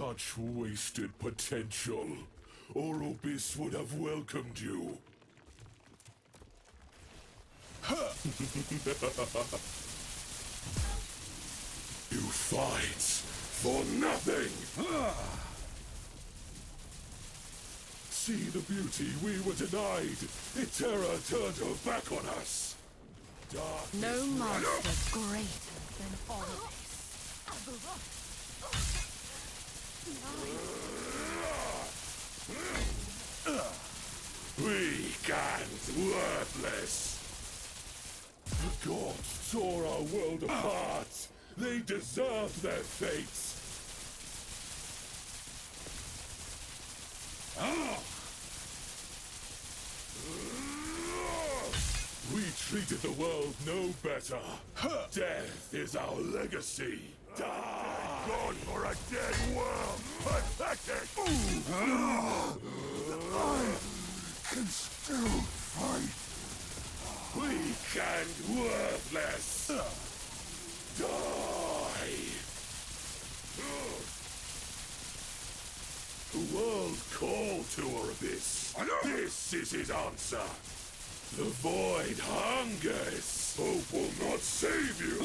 Such wasted potential. Orobis would have welcomed you. You fight for nothing! See the beauty we were denied! Terra turned her back on us! Darkness No monster greater than Orobis. Aberroth. Weak and worthless! The gods tore our world apart! They deserved their fate! We treated the world no better. Death is our legacy. Die! God for a dead world! Pathetic! I can still fight. Weak and worthless! Die! The world called to Orobis. This is his answer. The void hungers. Hope will not save you.